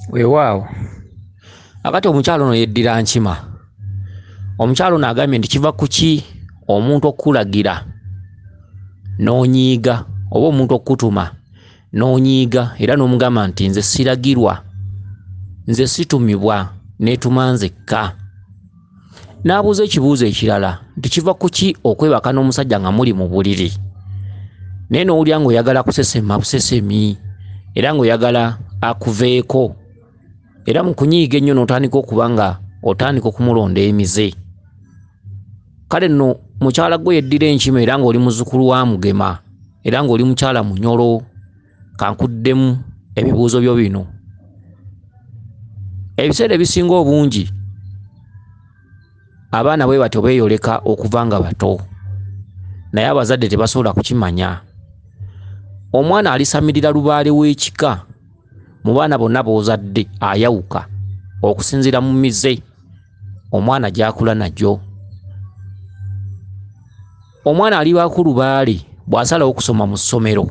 Weewaawo akati omukyalo ono yeddira nkima. Omukyalo ono agambye nti kiva ku ki omuntu okukulagira n'onyiiga oba omuntu okukutuma n'onyiiga era n'omugamba nti nze siragirwa, nze situmibwa, neetuma nzekka. N'abuuza ekibuuzo ekirala nti kiva ku ki okwebaka n'omusajja nga muli mu buliri naye n'owulira ng'oyagala kusesema busesemi era ng'oyagala akuveeko era mu kunyiiga ennyo n'otandika okuba nga otandika okumulonda emize. Kale nno mukyala gwe yeddira enkima era ng'oli muzzukulu wa Mugema era ng'oli mukyala munyolo, kankuddemu ebibuuzo byo bino. Ebiseera ebisinga obungi abaana bwe batyo beeyoleka okuva nga bato naye abazadde tebasobola kukimanya. Omwana alisamirira lubaale w'ekika mu baana bonna b'ozadde ayawuka okusinziira mu mize omwana gy'akula nagyo. Omwana alibaako lubaale bw'asalawo okusoma mu ssomero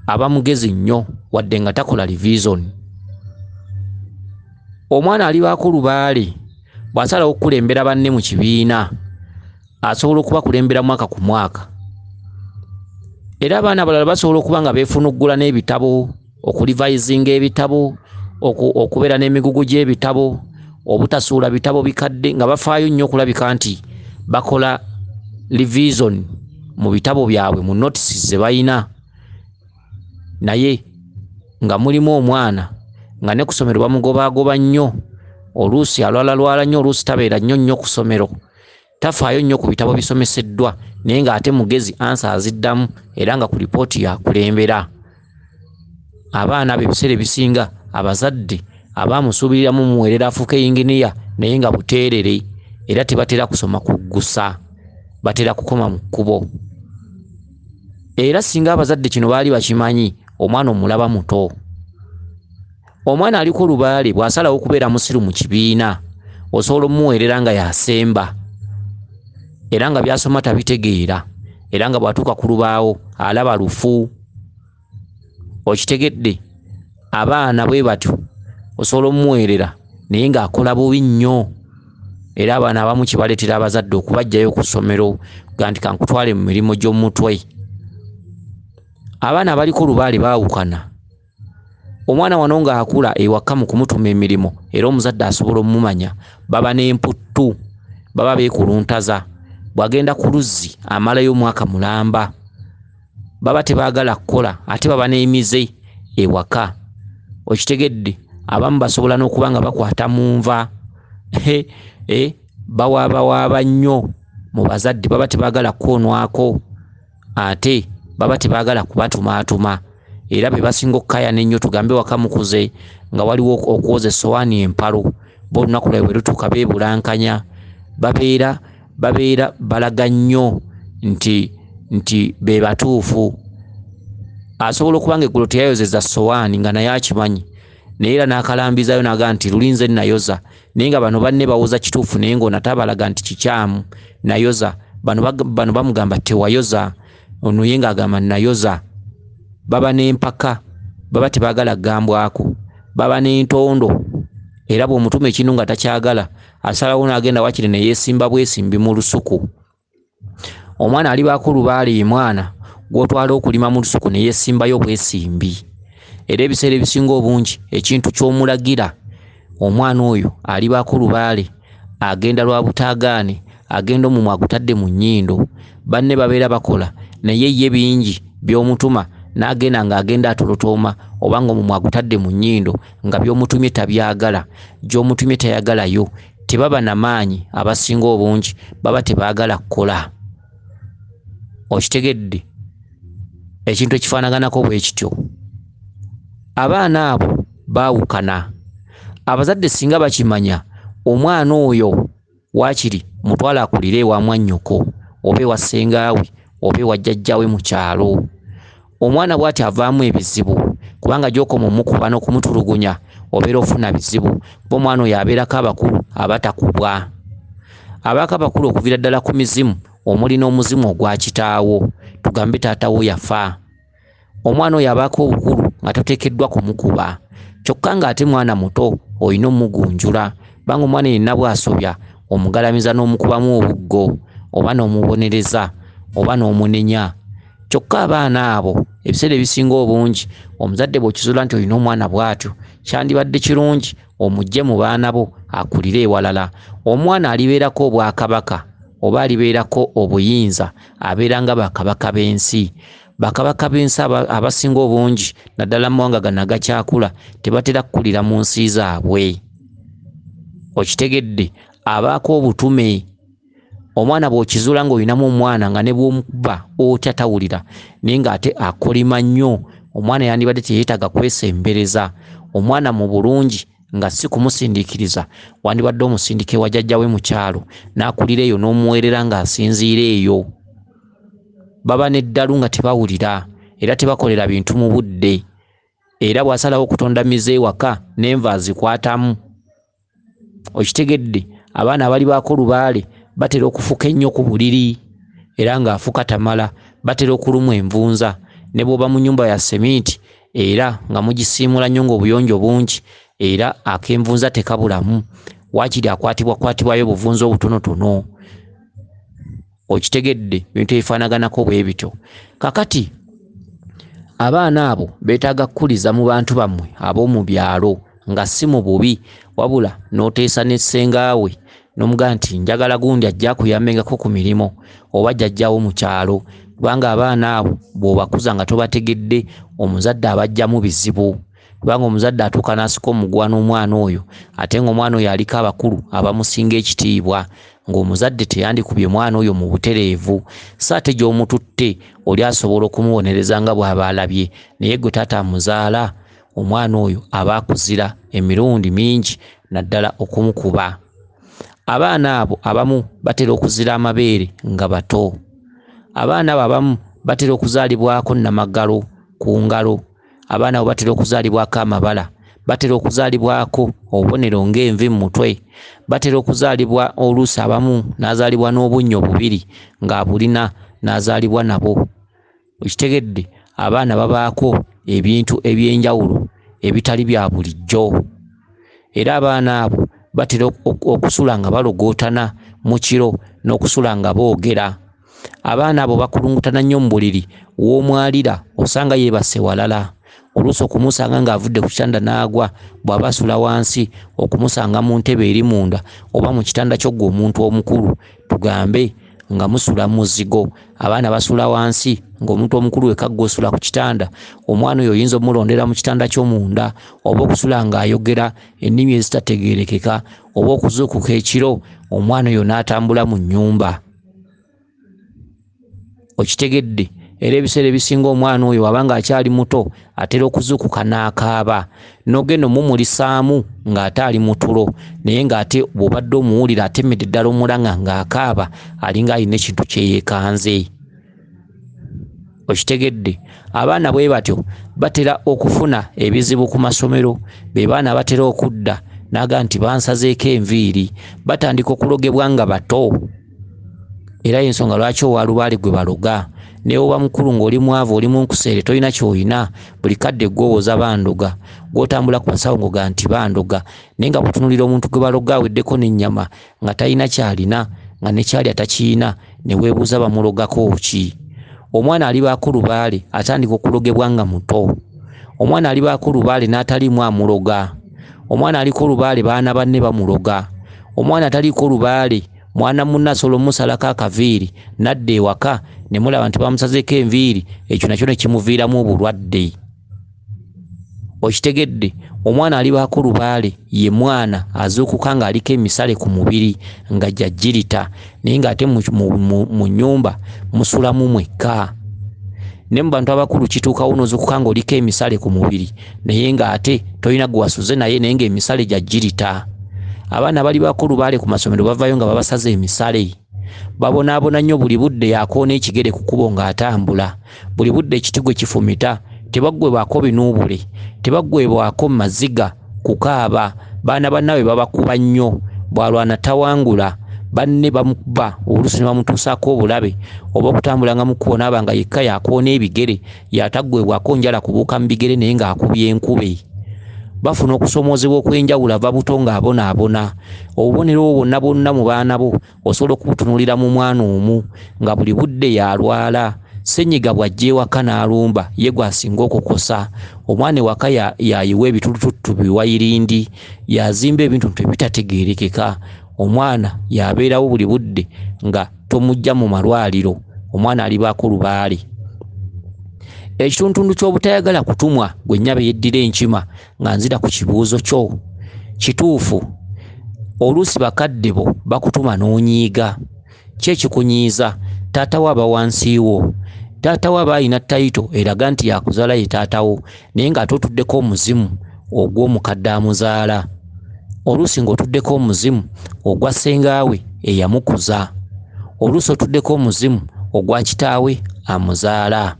aba mugezi nnyo wadde nga takola revision. Omwana alibaako lubaale bw'asalawo okukulembera banne mu kibiina asobola okubakulembera mwaka ku mwaka. Era abaana abalala basobola okuba nga beefunuggula n'ebitabo, okulivayizinga ebitabo, okubeera n'emigugu gy'ebitabo, obutasuula bitabo bikadde nga bafaayo nnyo okulabika nti bakola revision mu bitabo byabwe mu notices ze bayina. Naye nga mulimu omwana nga ne ku ssomero bamugobaagoba nnyo, oluusi alwalalwala nnyo, oluusi tabeera nnyo ku ssomero, tafaayo nnyo ku bitabo bisomeseddwa naye ng'ate mugezi ansa aziddamu era nga ku lipooti yakulembera. Abaana be ebiseera ebisinga abazadde abaamusuubiriramu muweerera afuuke yinginiya naye nga buteerere era tebatera kusoma kuggusa, batera kukoma mu kkubo. Era singa abazadde kino baali bakimanyi, omwana omulaba muto. Omwana aliko lubaale bw'asalawo okubeera musiru mu kibiina osobola omuweerera nga yasemba era nga by'asoma tabitegeera era nga bw'atuuka ku lubaawo alaba lufu. Okitegedde? Abaana bwe batyo osobola omuweerera naye ng'akola bubi nnyo era abaana abamu kibaleetera abazadde okubaggyayo ku ssomero ga nti kankutwale mu mirimu gy'omutwe. Abaana abaliko lubaale baawukana. Omwana wano ng'akula ewaka mu kumutuma emirimu era omuzadde asobola omumanya, baba n'emputtu, baba beekuluntaza. Bw'agenda ku luzzi amalayo omwaka mulamba, baba tebaagala kukola ate baba n'emize ewaka. Okitegedde? Abamu basobola n'okuba nga bakwata mu nva, bawaaba nnyo mu bazadde, baba tebaagala kukoonwako ate baba tebaagala kubatumaatuma era be basinga okukayana ennyo. Tugambe waka mukuze nga waliwo okwoza essowaani empalo, bo olunaku lwabwe bwe lutuuka beebulankanya, babeera balaga nnyo nti be batuufu. Asobola okuba nga eggulo teyayozeza ssowaani nga naye akimanyi naye era n'akalambizayo n'aga nti lulinze nayoza, naye nga bano banne bawoza kituufu naye ng'ono tabalaga nti kikyamu nayoza. Bano bamugamba tewayoza, ono ye ng'agamba nayoza. Baba n'empaka, baba tebaagala kugambwako, baba n'entondo era bw'omutuma ekintu nga takyagala asalawo n'agenda wakiri ne yeesimba bwesimbi mu lusuku. Omwana alibaako lubaale ye mwana gw'otwala okulima mu lusuku ne yeesimbayo bwesimbi. Era ebiseera ebisinga obungi ekintu ky'omulagira omwana oyo alibaako lubaale, agenda lwa butaagaane, agenda omumwa agutadde mu nnyindo, banne babeera bakola naye ye bingi by'omutuma n'agenda ng'agenda atolotooma oba ng'omumwa agutadde mu nnyindo nga by'omutumye tabyagala, gy'omutumye tayagalayo. Tebaba na maanyi, abasinga obungi baba tebaagala kukola. Okitegedde? Ekintu ekifaanaganako bwe kityo. Abaana abo baawukana. Abazadde singa bakimanya omwana oyo waakiri mutwala akulire ewa mwannyoko oba ewa ssengaawe oba ewa jjajjaawe mu kyalo. Omwana bw'ati avaamu ebizibu kubanga gy'okoma omukuba n'okumutulugunya obeera ofuna bizibu. Kuba omwana oyo abeerako abakulu abatakubwa. Abaako abakulu okuviira ddala ku mizimu omuli n'omuzimu ogwa kitaawo, tugambe taata wo yafa. Omwana oyo abaako obukulu nga toteekeddwa kumukuba, kyokka ng'ate mwana muto olina omugunjula banga omwana yenna bw'asobya omugalamiza n'omukubamu obuggo oba n'omubonereza oba n'omunenya. Kyokka abaana abo ebiseera ebisinga obungi omuzadde bw'okizuula nti olina omwana bw'atyo kyandibadde kirungi omugye mu baana bo akulire ewalala. Omwana alibeerako obwakabaka oba alibeerako obuyinza abeera nga bakabaka b'ensi. Bakabaka b'ensi abasinga obungi naddala mu mawanga gano agakyakula tebatera kukulira mu nsi zaabwe. Okitegedde? Abaako obutume. Omwana bw'okizuula ng'olinamu omwana nga ne bw'omukuba otya tawulira naye ng'ate akolima nnyo, omwana yandibadde teyeetaaga kwesembereza. Omwana mu bulungi nga si kumusindiikiriza wandibadde omusindika ewa jjajja we mu kyalo n'akulira eyo n'omuweerera ng'asinziira eyo. Baba n'eddalu nga tebawulira era tebakolera bintu mu budde, era bw'asalawo okutonda mize ewaka n'enva azikwatamu. Okitegedde? Abaana abali baako lubaale batera okufuka ennyo ku buliri era ng'afuka tamala, batera okulumwa envunza ne bw'oba mu nnyumba ya seminti era nga mugisiimula nnyo ng'obuyonjo bungi era ak'envunza tekabulamu, waakiri akwatibwayo obuvunza obutonotono. Okitegedde? Ebintu ebifaanaganako bwe bityo. Kakati abaana abo beetaaga kukuliza mu bantu bammwe ab'omu byalo nga si mu bubi, wabula n'oteesa ne ssengaawe n'omugamba nti njagala gundi ajja akuyambengako ku mirimu oba jjajjawo mu kyalo, kubanga abaana abo bw'obakuza nga tobategedde omuzadde abajjamu bizibu. Kubanga omuzadde atuuka n'asika omuguwa n'omwana oyo ate ng'omwana oyo aliko abakulu abamusinga ekitiibwa, ng'omuzadde teyandikubye mwana oyo mu butereevu. So ate gy'omututte oli asobola okumubonereza nga bw'aba alabye, naye gwe taata amuzaala omwana oyo aba akuzira emirundi mingi naddala okumukuba. Abaana abo abamu batera okuzira amabeere nga bato. Abaana abo abamu batera okuzaalibwako nnamagalo ku ngalo. Abaana abo batera okuzaalibwako amabala, batera okuzaalibwako obubonero ng'envi mu mutwe, batera okuzaalibwa oluusi abamu n'azaalibwa n'obunnyo bubiri ng'abulina n'azaalibwa nabo. Okitegedde? Abaana babaako ebintu eby'enjawulo ebitali bya bulijjo, era abaana abo batera okusula nga balogootana mu kiro n'okusula nga boogera. Abaana abo bakulungutana nnyo mu buliri w'omwalira osanga yeebase walala. Oluusi okumusanga ng'avudde ku kitanda n'agwa, bw'aba asula wansi okumusanga mu ntebe eri munda oba mu kitanda ky'ogwo omuntu omukulu, tugambe nga musula mu muzigo. Abaana basula wansi ng'omuntu omukulu wekka gwe osula ku kitanda, omwana oyo oyinza omulondera mu kitanda ky'omunda, oba okusula ng'ayogera ennimi ezitategeerekeka, oba okuzuukuka ekiro omwana oyo n'atambula mu nnyumba. Okitegedde? Era ebiseera ebisinga omwana oyo abanga akyali muto atera okuzuukuka n'akaaba, n'ogenda omumulisaamu ng'ate ali mu tulo, naye ng'ate bw'obadde omuwulira atemedde ddala omulanga ng'akaaba alinga alina ekintu kye yeekanze. Okitegedde? Abaana bwe batyo batera okufuna ebizibu ku masomero, be baana batera okudda n'agamba nti bansazeeko enviiri, batandika okulogebwa nga bato. Era y'ensonga lwaki owalubaale gwe baloga. Naye oba mukulu ng'oli mwavu, oli munkuseere, tolina ky'olina, buli kadde gw'owoza bandoga, gw'otambula ku basawo ng'oga nti bandoga, naye nga butunulira omuntu gwe baloga aweddeko n'ennyama nga talina ky'alina, nga ne ky'alya takiina, ne weebuuza bamulogako ki. Omwana alibaako lubaale atandika okulogebwa nga muto. Omwana alibaako lubaale n'ataliimu amuloga. Omwana aliko lubaale baana banne bamuloga. Omwana ataliiko lubaale mwana munne asobola omusalako akaviiri n'adda ewaka ne mulaba nti bamusazeeko enviiri, ekyo nakyo ne kimuviiramu obulwadde. Okitegedde? Omwana alibaako lubaale ye mwana azuukuka ng'aliko emisale ku mubiri nga jjajjirita, naye ng'ate mu nnyumba musulamu mwekka. Ne mu bantu abakulu kituukawo n'ozuukuka ng'oliko emisale ku mubiri naye ng'ate tolina gwe wasuze naye ng'emisale jjajjirita. Abaana balibaako lubaale ku masomero bavayo nga babasaze emisale. Babonaabona nnyo buli budde yakoona ekigere ku kkubo ng'atambula, buli budde ekiti gwe kifumita, tebaggwebwako binuubule, tebaggwebwako maziga kukaaba. Baana bannaabwe babakuba nnyo, bw'alwana tawangula, banne bamukuba oluusi ne bamutuusaako obulabe, oba okutambula nga mu kkubo n'aba nga yekka yakoona ebigere, yataggwebwako njala kubuuka mu bigere naye ng'akubye enkube. bafuna okusomoozebwa okwenjawulo ava buto ng'abonaabona. Obubonero bwonna bwonna mu baana bo osobola okubutunuulira mu mwana omu nga buli budde yalwala. Ssenyiga bw'ajja ewaka n'alumba ye gwasinga okukosa. Omwana ewaka yayiwa ebitulututtu biwayirindi, yazimba ebintu ebitategeerekeka. Omwana yabeerawo buli budde nga tomujja mu malwaliro, omwana alibaako lubaale. Ekitundu ky'obutayagala kutumwa gwe nnyaba yeddira enkima nga nzira ku kibuuzo kyo. Kituufu, oluusi bakadde bo bakutuma n'onyiiga. Ki ekikunyiiza? Taata wo aba wansi wo. Taata wo aba alina tayito eraga nti yakuzaala ye taatawo, naye ng'ate otuddeko omuzimu ogw'omukadde amuzaala. Oluusi ng'otuddeko omuzimu ogwa ssengaawe eyamukuza. Oluusi otuddeko omuzimu ogwa kitaawe amuzaala.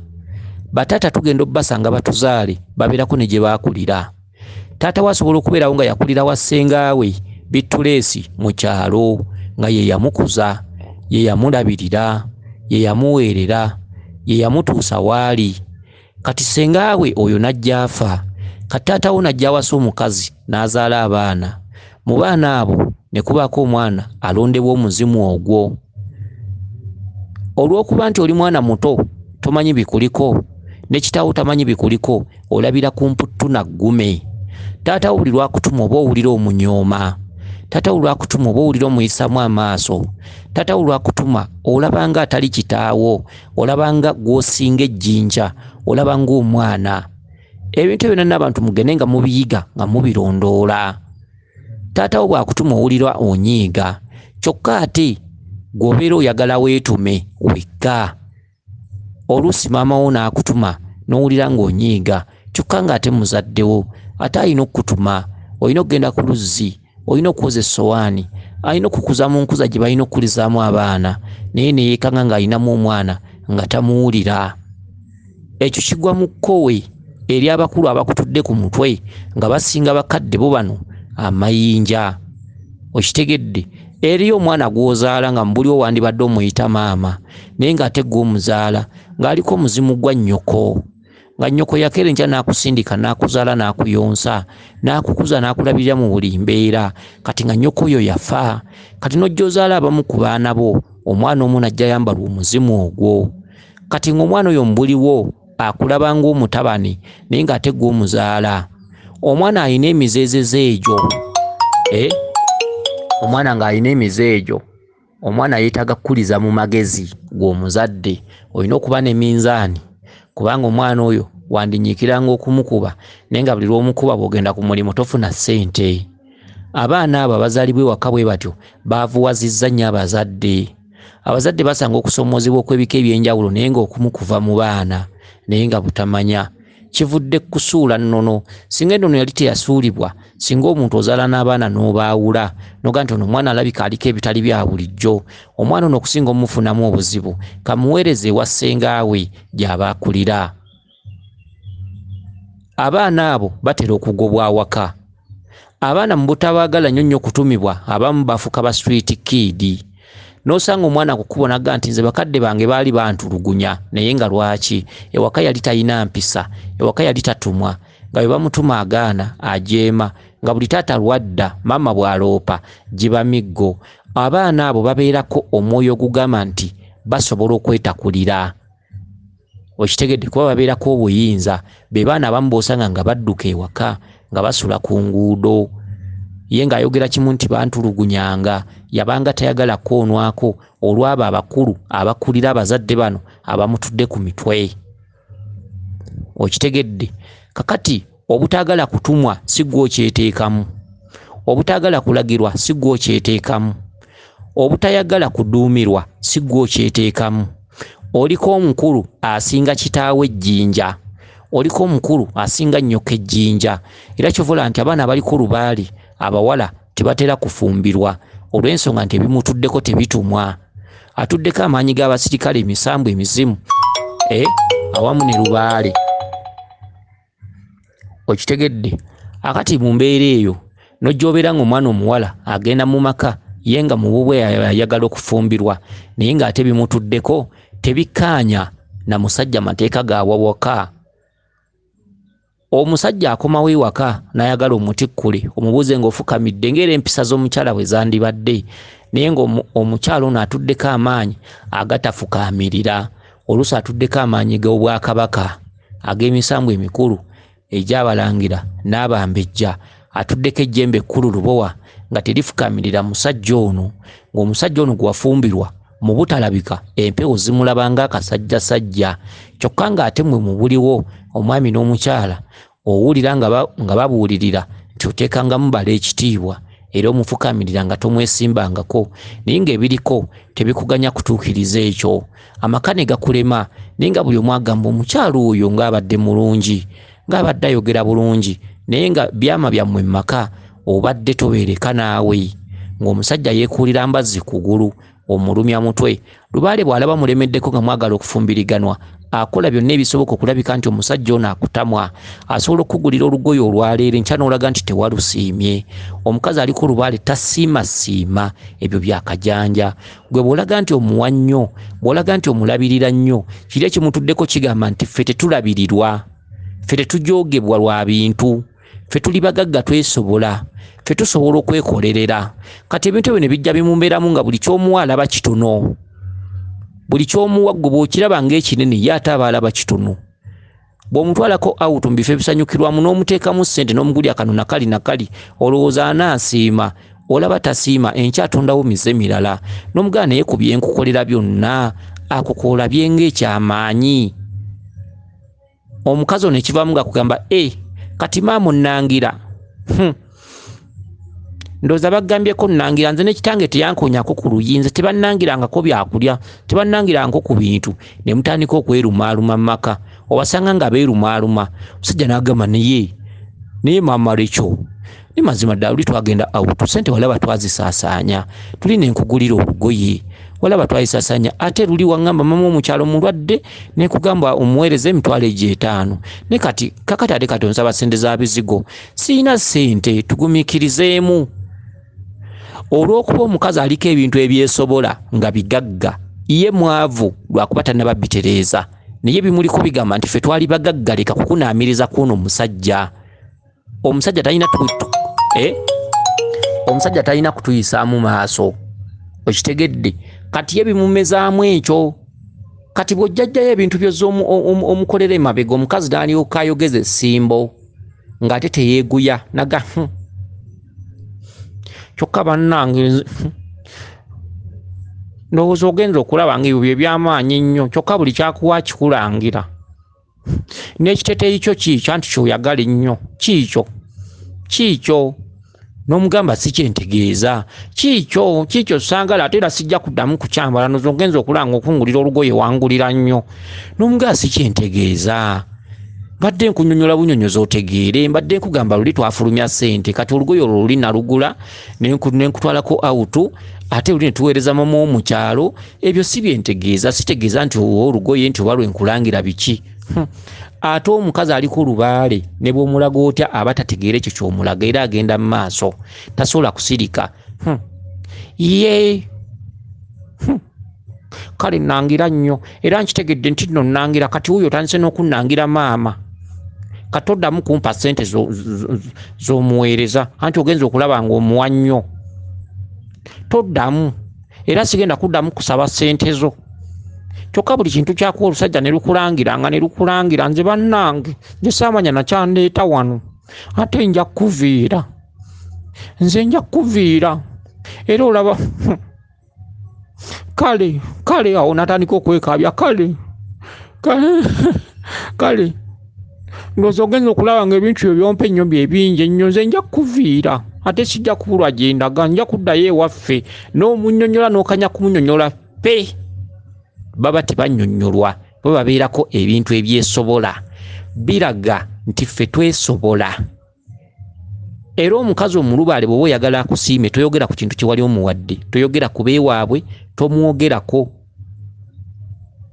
Bataata tugenda obbasanga batuzaale babeerako ne gye baakulira. Taata we asobola okubeerawo nga yakulira wa ssengaawe Bittuleesi mu kyalo, nga ye yamukuza, ye yamulabirira, ye yamuweerera, ye yamutuusa waali. Kati ssengaawe oyo n'ajja afa. Kati taata wo n'ajja awasa omukazi n'azaala abaana. Mu baana abo ne kubaako omwana alondebwa omuzimu ogwo. Olw'okuba nti oli mwana muto tomanyi bikuliko, ne kitaawo tamanyi bikuliko, olabira ku mputtu na ggume. Taata wo buli lwakutuma oba owulira omunyooma. Taata wo lwakutuma oba owulira omuyisamu amaaso. Taata wo lwakutuma olabanga atali kitaawo, olabanga gw'osinga ejjinja, olabanga omwana. Ebintu byonna n'abantu mugende nga mubiyiga nga mubirondoola. Taata wo bw'akutuma owulira onyiiga, kyokka ate gw'obeera oyagala weetume wekka. Oluusi maama wo n'akutuma n'owulira ng'onyiiga, kyokka ng'ate muzaddewo, ate alina okutuma. Olina okugenda ku luzzi, olina okwoza essowaani, alina okukuza mu nkuza gye balina okukulizaamu abaana, naye ne yeekanga ng'alinamu omwana nga tamuwulira. Ekyo kigwa mu kkowe eri abakulu abakutudde ku mutwe nga basinga bakadde bo bano amayinja. Okitegedde? Eriyo omwana gw'ozaala nga mu buli owandibadde omuyita maama, naye ng'ate gw'omuzaala ng'aliko omuzimu gwa nnyoko, nga nnyoko yakeera enkya n'akusindika n'akuzaala n'akuyonsa n'akukuza n'akulabirira mu buli mbeera. Kati nga nnyoko oyo yafa, kati n'ojja ozaala abamu ku baana bo, omwana omu n'ajja yambalwa omuzimu ogwo. Kati ng'omwana oyo mbuliwo akulaba ng'omutabani naye ng'ate gw'omuzaala. Omwana alina emizeezeze egyo. Omwana ng'alina emize egyo, omwana yeetaaga kukuliza mu magezi g'omuzadde. Olina okuba ne minzaani, kubanga omwana oyo wandinyiikiranga okumukuba naye nga buli lw'omukuba bw'ogenda ku mulimu tofuna ssente. Abaana abo abazaalibwa ewaka bwe batyo baavuwazizza nnyo abazadde. Abazadde basanga okusomoozebwa okw'ebika eby'enjawulo naye ng'okumu kuva mu baana naye nga butamanya. Kivudde kusuula nnono. Singa ennono yali teyasuulibwa, singa omuntu ozaala n'abaana n'obaawula noga nti ono omwana alabika aliko ebitali bya bulijjo, omwana ono okusinga omufunamu obuzibu, kamuweereze ewa ssengaawe gy'abaakulira. Abaana abo batera okugobwa awaka. Abaana mu butabaagala nnyo kutumibwa, abamu bafuka ba street kid. N'osanga omwana kukubonagga nti nze bakadde bange baali bantulugunya, naye nga lwaki? Ewaka yali talina mpisa, ewaka yali tatumwa, nga bwe bamutuma agaana ajeema, nga buli taata lwadda maama bw'aloopa giba miggo. Abaana abo babeerako omwoyo ogugamba nti basobola okwetakulira. Okitegedde? Kuba babeerako obuyinza. Be baana abamu b'osanga nga badduka ewaka nga basula ku nguudo. Ye ng'ayogera kimu nti bantulugunyanga, yabanga tayagala kwonoako olw'abo abakulu abakulira abazadde bano abamutudde ku mitwe. Okitegedde? Kakati obutaagala kutumwa si gwe okyeteekamu, obutaagala kulagirwa si gwe okyeteekamu, obutayagala kuduumirwa si gwe okyeteekamu. Oliko omukulu asinga kitaawe ejjinja, oliko omukulu asinga nnyoko ejjinja, era kyovola nti abaana abaliko lubaali abawala tebatera kufumbirwa olw'ensonga nti ebimutuddeko tebitumwa. Atuddeko amaanyi g'abasirikale, emisambu, emizimu awamu ne lubaale. Okitegedde? Akati mu mbeera eyo n'ojja obeera ng'omwana omuwala agenda mu maka ye nga mu bubwe ayagala okufumbirwa naye ng'ate bimutuddeko, tebikkaanya na musajja mateeka ga wawaka. omusajja akomawo ewaka n'ayagala omutikkule omubuuze ng'ofukamidde ng'era empisa z'omukyala bwe zandibadde naye ng'omukyala ono atuddeko amaanyi agatafukamirira oluusi atuddeko amaanyi g'obwakabaka ag'emisambu emikulu egy'abalangira n'abambejja atuddeko ejjembe ekkulu lubowa nga terifukamirira musajja ono ng'omusajja ono gwe wafumbirwa mu butalabika empewo zimulaba ng'akasajjasajja kyokka ng'ate mwe mubuliwo omwami n'omukyala owulira nga babuulirira nti oteekangamu bala ekitiibwa era omufukamirira nga tomwesimbangako naye ng'ebiriko tebikuganya kutuukiriza ekyo amaka ne gakulema naye nga buli omu agamba omukyala oyo ng'abadde mulungi ng'abadde ayogera bulungi naye nga byama byammwe mu maka obadde tobeereka naawe ng'omusajja yeekuulira mbazzi kugulu omulumya mutwe Lubaale bw'alaba mulemeddeko nga mwagala okufumbiriganwa akola byonna ebisoboka okulabika nti omusajja ono akutamwa asobola okukugulira olugoye olwaleero enkya n'olaga nti tewalusiimye omukazi aliko Lubaale tasiimasiima ebyo byakajanja gwe bw'olaga nti omuwa nnyo bw'olaga nti omulabirira nnyo kiri ekimutuddeko kigamba nti ffe tetulabirirwa ffe tetujoogebwa lwa bintu ffe tuli bagagga twesobola ffe tusobola okwekolerera kati ebintu ebyo ne bijja bimumbeeramu nga buli ky'omuwa alaba kitono buli ky'omuwa gwe bw'okiraba ng'ekinene ye ate aba alaba kitono bw'omutwalako awutu mu bifo ebisanyukirwamu n'omuteekamu ssente n'omugulya kano nakali nakali olowooza anaasiima olaba tasiima enkya atondawo mize mirala n'omugaana naye ku byenkukolera byonna akukoola byeng'ekyamaanyi omukazi ono ekivaamu nga kugamba kati maama onnangira ndowooza bagambyeko nnangira nze n'ekitange teyankonyako ku luyinza tebannangirangako byakulya tebannangirangako ku bintu ne mutandika okwerumaaluma mu maka obasanga nga beerumaaluma omusajja n'agamba naye maama lekyo ni mazima ddala luli twagenda awutu ssente walaba twazisaasaanya tulina enkugulira olugoye walaba twazisaasaanya ate luli waŋŋamba maama omukyalo mulwadde nekugamba omuweereza emitwalo egyo 5 ne kati kakati ate kati onsaba ssente za bizigo siina ssente tugumiikirizeemu olw'okuba omukazi aliko ebintu ebyesobola nga bigagga ye mwavu lwakuba tannababitereeza naye bimuliko bigamba nti ffe twali bagagga leka kukunaamiriza kuno omusajja omusajja talina kutuyisaamu maaso okitegedde kati ye bimumezaamu ekyo kati bw'ojjajjayo ebintu byozza omukolera emabega omukazi n'alyoka ayogeza essimbo ng'ate teyeeguya naga kyokka bannange ndowooza ogenza okulaba nga ebyo bye by'amaanyi nnyo kyokka buli kyakuwa kikulangira n'ekiteteeyi kyo kiikyo anti kyoyagala ennyo kiikyo n'omugamba si kyentegeeza kiikyo sangala ate era sijja kuddamu kukyambala nozo ogenza okulanga okungulira olugoye wangulira nnyo n'omugamba si kyentegeeza mbadde nkunyonyola bunyonyoza otegeere mbadde nkugamba luli twafulumya ssente kati olugoye olwo luli nalugula nenkutwalako awutu ate luli ne tuweereza mama omukyalo ebyo si byentegeeza sitegeeza nti olugoye nti oba lwenkulangira biki ate omukazi aliko Lubaale ne bw'omulaga otya aba tategeera ekyo ky'omulaga era agenda mu maaso tasobola kusirika kale nnangira nnyo era nkitegedde nti nno nnangira kati wuyo otandise n'okunnangira maama kati oddamu kumpa ssente z'omuweereza anti ogenza okulaba ng'omuwa nnyo toddamu era sigenda kuddamu kusaba ssente zo kyokka buli kintu kyakuwa olusajja ne lukulangira nze bannange nze saamanya nakyandeeta wano ate nja kuviira era olaba kale awo natandika okwekaabya kale ndowooza ogenza okulaba nga ebintu ebyo byompa ennyo bye bingi ennyo nze nja kuviira ate sijja kubulwa gye ndaga nja kuddayo ewaffe n'omunnyonnyola n'okanya kumunyonnyola baba tebannyonnyolwa bo babeerako ebintu ebyesobola biraga nti ffe twesobola era omukazi omulubaale bw'oba oyagala akusiime toyogera ku kintu kye wali omuwadde toyogera ku beewaabwe tomwogerako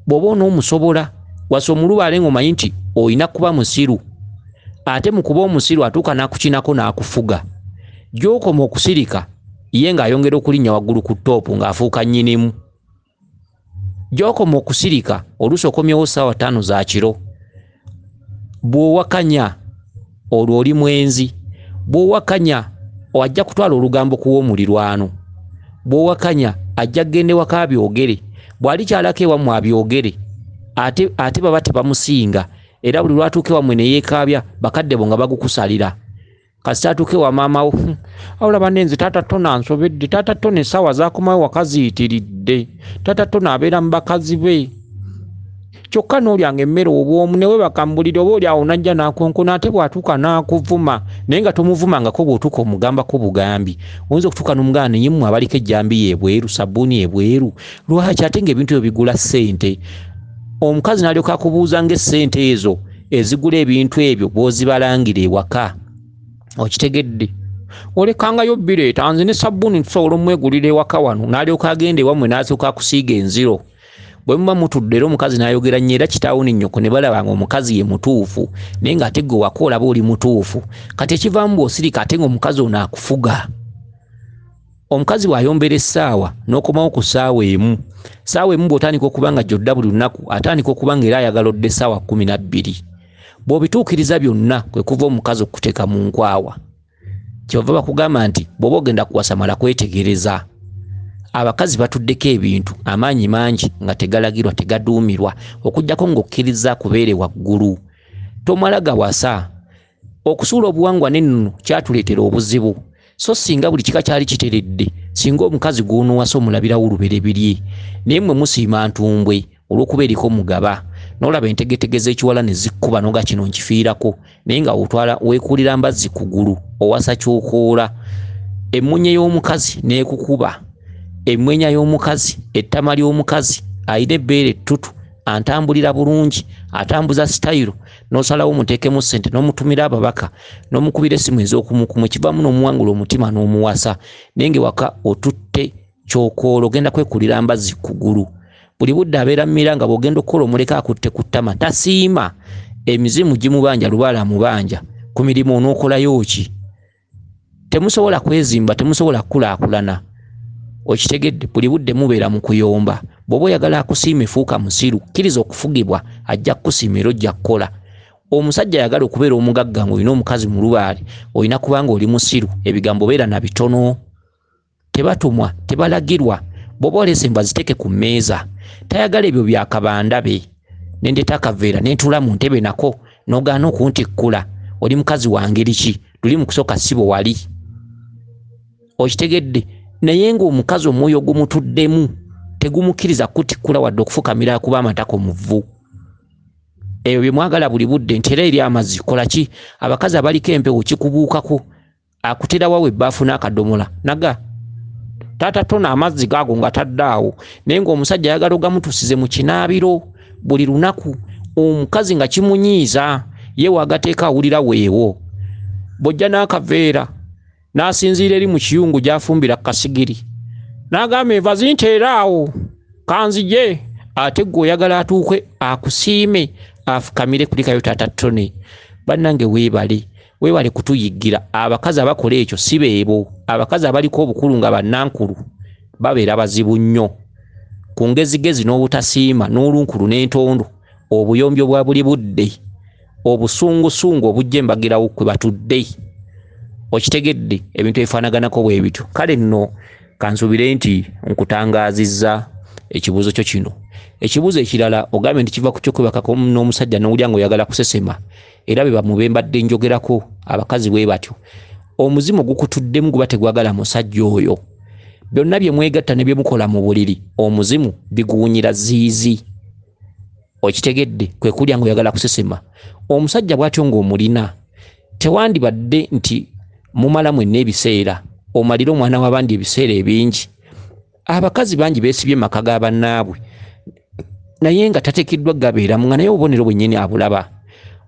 bw'oba onoomusobola wasa omulubaale ng'omanyi nti olina kuba musiru ate mu kuba omusiru atuuka n'akukinako n'akufuga gy'okoma okusirika ye ng'ayongera okulinnya waggulu ku ttoopu ng'afuuka nnyinimu gy'okoma okusirika oluusi okomyewo ssaawa 5 za kiro bw'owakanya olwo oli mwenzi. Bw'owakanya ajja kutwala olugambo kuwa omulirwano. Bw'owakanya ajja kgenda ewaka abyogere. Bw'alikyalako ewammwe abyogere. Ate baba tebamusinga. Era buli lwatuuka ewammwe ne yeekaabya bakadde bo nga bagukusalira. Kasita atuuka ewa maama wo, olaba nenze taata tona ansobedde, taata tona essaawa zaakomawo waka ziyitiridde, taata tona abeera mu bakazi be. Kyokka n'olyanga emmere obwomu ne weebaka mu buliri oba oli awo n'ajja n'akonkona ate bw'atuuka n'akuvuma. Naye nga tomuvumangako bw'otuuka omugambako bugambi. Oyinza okutuuka n'omugamba naye mmwe abaliko ejjambi y'ebweru, sabbuuni y'ebweru. Lwaki? Ate ng'ebintu ebyo bigula ssente. Omukazi n'alyoka akubuuza ng'essente ezo ezigula ebintu ebyo bw'ozibalangira ewaka. Okitegedde? Olekangayo bireeta nze ne sabbuuni tusobola omwegulira ewaka wano. N'alyoka agenda ewammwe n'asooka akusiiga enziro. Bwe muba mutudde era omukazi n'ayogera nnyo era kitaawo ne nnyoko ne balaba nga omukazi ye mutuufu naye ng'ate gwe waka olaba oli mutuufu. Kati ekivaamu bw'osirika ate ng'omukazi ono akufuga. Omukazi bw'ayombera essaawa n'okomawo ku ssaawa emu. Ssaawa emu bw'otandika okuba nga gy'odda buli lunaku atandika okuba nga era ayagala odde essaawa 12. Bw'obituukiriza byonna kwe kuva omukazi okuteeka mu nkwawa. Kyova bakugamba nti bw'oba ogenda kuwasa mala kwetegereza. Abakazi batuddeko ebintu amaanyi mangi nga tegalagirwa tegaduumirwa okujjako ng'okkiriza kubeere waggulu. Tomala gawasa. Okusuula obuwangwa n'ennono kyatuleetera obuzibu. So singa buli kika kyali kiteredde, singa omukazi gw'onoowasa omulabirawo olubereberye, naye mmwe musiima ntumbwe olw'okuba eriko mugaba. N'olaba entegetege z'ekiwala ne zikkuba n'oga kino nkifiirako, naye nga otwala weekuulira mbazzi kugulu owasa kyokoola. Emmunye y'omukazi n'ekukuba. Emmwenya y'omukazi, ettama ly'omukazi, ayina ebbeere ettutu, antambulira bulungi, atambuza sitayiro, n'osalawo muteekemu ssente n'omutumira ababaka, n'omukubira essimu ez'okumukumu ekivaamu n'omuwangula omutima n'omuwasa, naye ng'ewaka otutte kyokoola ogenda kwekulira mbazzi kugulu. Buli budde abeera mmira nga bw'ogenda okukola omuleka akutte ku ttama tasiima. Emizimu gimubanja lubaala mubanja. Ku mirimu onookolayo ki? Temusobola kwezimba, temusobola kukulaakulana. Okitegedde? Buli budde mubeera mu kuyomba. Bw'oba oyagala akusiima efuuka musiru, kkiriza okufugibwa ajja kukusiima era ojja kukola. Omusajja ayagala okubeera omugagga ng'olina omukazi mu lubaale, olina kubanga oli musiru, ebigambo beera na bitono. Tebatumwa, tebalagirwa. Bw'oba oleese mbaziteeke ku mmeeza. Tayagala ebyo byakabanda be. Nendeeta akaveera n'entuula mu ntebe nako n'ogaana okuntikkula. Oli mukazi wa ngeri ki? Luli mu kusooka sibo wali. Okitegedde? Naye ng'omukazi omwoyo gumutuddemu tegumukkiriza kutikkula wadde okufukamira kuba amatako mu vvu. Ebyo bye mwagala buli budde nti era eri amazzi kola ki? Abakazi abaliko empewo kikubuukako. Akutera wawe ebbaafu n'akadomola. Naga taata tona amazzi gaago nga taddaawo, naye ng'omusajja ayagala ogamutuusize mu kinaabiro buli lunaku. Omukazi nga kimunyiiza ye wagateeka awulira weewo. Bw'ojja n'akaveera n'asinziira eri mu kiyungu gy'afumbira kasigiri, n'agamba enva zinteera awo kanzije, ate gwe oyagala atuuke akusiime afukamire kulikayo taata tone. Bannange weebale kutuyiggira. Abakazi abakola ekyo si beebo. Abakazi abaliko obukulu nga bannankulu babeera bazibu nnyo. Ku ngezigezi n'obutasiima n'olunkulu n'entondo, obuyombyo bwa buli budde, obusungusungu obujja embagirawo kwe batudde. Okitegedde? Ebintu ebifaanaganako bwe bityo. Kale nno kansuubire nti nkutangaazizza ekibuuzo kyo kino. Ekibuuzo ekirala ogambe nti kiva ku kyokwebakako n'omusajja n'owulira ng'oyagala kusesema, era be bamwe mbadde njogerako abakazi bwe batyo. Omuzimu gukutuddemu guba tegwagala musajja oyo. Byonna bye mwegatta ne bye mukola mu buliri, omuzimu biguwunyira ziizi. Okitegedde? Kwe kulya ng'oyagala kusesema. Omusajja bw'atyo ng'omulina, tewandibadde nti mumala mwenna ebiseera, omalira omwana w'abandi ebiseera ebingi. Abakazi bangi beesibye maka ga bannaabwe, naye nga tateekeddwa gabeeramu nga naye obubonero bwennyini abulaba.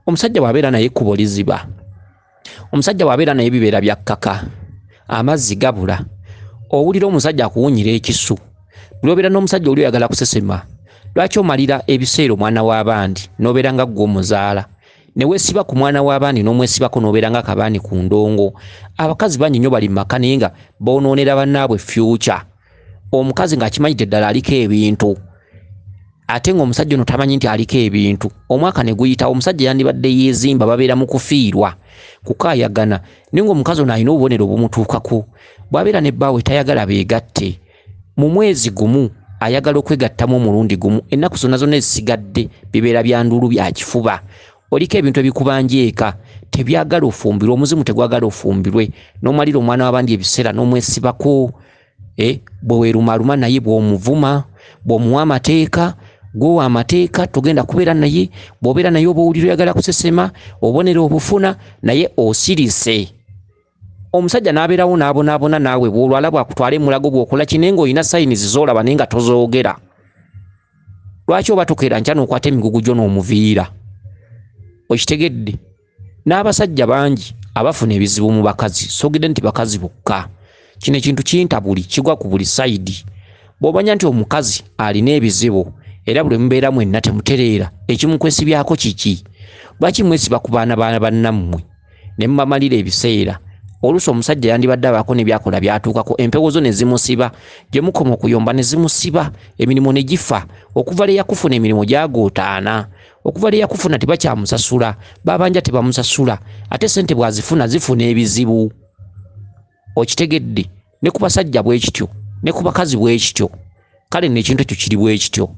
Omusajja bw'abeera naye ekkubo liziba, omusajja bw'abeera naye bibeera bya kkaka, amazzi gabula, owulira omusajja akuwunyira ekisu. Buli obeera n'omusajja oli oyagala kusesema, lwaki omalira ebiseera omwana w'abandi n'obeera nga ggwe omuzaala, ne weesiba ku mwana w'abandi n'omwesibako n'obeera nga kabaani ku ndongo? Abakazi bangi nnyo bali mu maka naye nga boonoonera bannaabwe future. Omukazi ng'akimanyidde ddala aliko ebintu, ate ng'omusajja ono tamanyi nti aliko ebintu. Omwaka ne guyita, omusajja yandibadde yeezimba, babeera mu kufiirwa kukaayagana, naye ng'omukazi ono alina obubonero bumutuukako. Bw'abeera ne bbaawe tayagala beegatte, mu mwezi gumu ayagala okwegattamu omulundi gumu, ennaku zonna zonna ezisigadde bibeera bya nduulu bya kifuba. Oliko ebintu ebikubanja eka, tebyagala ofumbirwe, omuzimu tegwagala ofumbirwe, n'omalira omwana w'abandi ebiseera n'omwesibako. Bwe weerumaluma naye bw'omuvuma, bw'omuwa amateeka, gwowa amateeka togenda kubeera naye, bw'obeera naye oba owulira oyagala kusesema, obonero obufuna naye osirise. Omusajja n'abeerawo n'abonaabona naawe bw'olwala bw'akutwala emulago bw'okola kine ng'olina sayinizi z'olaba naye nga tozoogera. Lwaki oba tokeera nkya n'okwata emigugu gyo n'omuviira? Okitegedde? N'abasajja bangi abafuna ebizibu mu bakazi, soogedde nti bakazi bokka. Kino ekintu kintabuli, kigwa ku buli sayidi. Bw'omanya nti omukazi alina ebizibu era buli mubeera mwenna temutereera, ekimukwesibyako kiki? Lwaki mwesiba ku baana bannammwe ne mubamalira ebiseera? Oluusi omusajja yandibadde abaako ne byakola byatuukako, empewo zo ne zimusiba, gye mukoma okuyomba ne zimusiba, emirimu ne gifa. Okuva le yakufuna emirimu gyagootaana, okuva le yakufuna tebakyamusasula, babanja tebamusasula, ate ssente bw'azifuna zifuna ebizibu. Okitegedde? Ne ku basajja bwe kityo, ne ku bakazi bwe kityo. Kale n'ekintu ekyo kiri bwe kityo.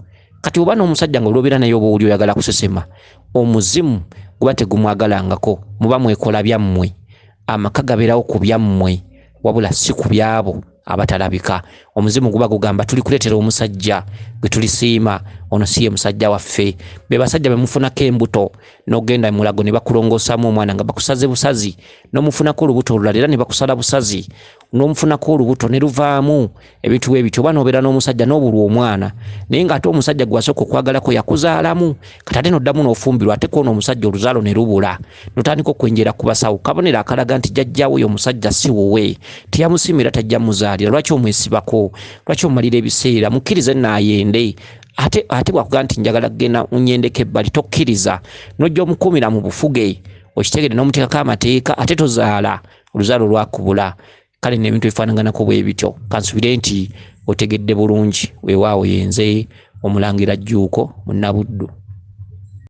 Kati oba n'omusajja nga olwobeera naye oba oli oyagala kusesema, omuzimu guba tegumwagalangako, muba mwekola byammwe. Amaka gabeerawo ku byammwe wabula si ku byabo abatalabika. Omuzimu guba gugamba tuli kuleetera omusajja gwe tulisiima, ono si ye musajja waffe. Be basajja be mufunako embuto n'ogenda mulago ne bakulongosaamu omwana nga bakusaze busazi, n'omufunako olubuto olulala era ne bakusala busazi, n'omufunako olubuto ne luvaamu ebintu bwe bityo. Oba n'obeera n'omusajja n'obulwa omwana naye ng'ate omusajja gwe wasooka okwagalako yakuzaalamu, kati ate n'oddamu n'ofumbirwa, ate kw'ono omusajja oluzaalo ne lubula, n'otandika okwenjera ku basawo. Kabonero akalaga nti jjajjaawe oyo omusajja si wuwe, teyamusiimira tajja muzaalira. Lwaki omwesibako? Lwaki omalira ebiseera? Mukkirize naayende. Ate bwakuga nti njagala kugenda unyendeko ebbali, tokkiriza, n'ojja omukuumira mu bufuge, okitegere n'omuteekako amateeka, ate tozaala, oluzaalo lwakubula. Kale n'ebintu bifaanaganako bwe bityo. Kansubire nti otegedde bulungi. Weewaawo yenze Omulangira Jjuuko Munnabuddu.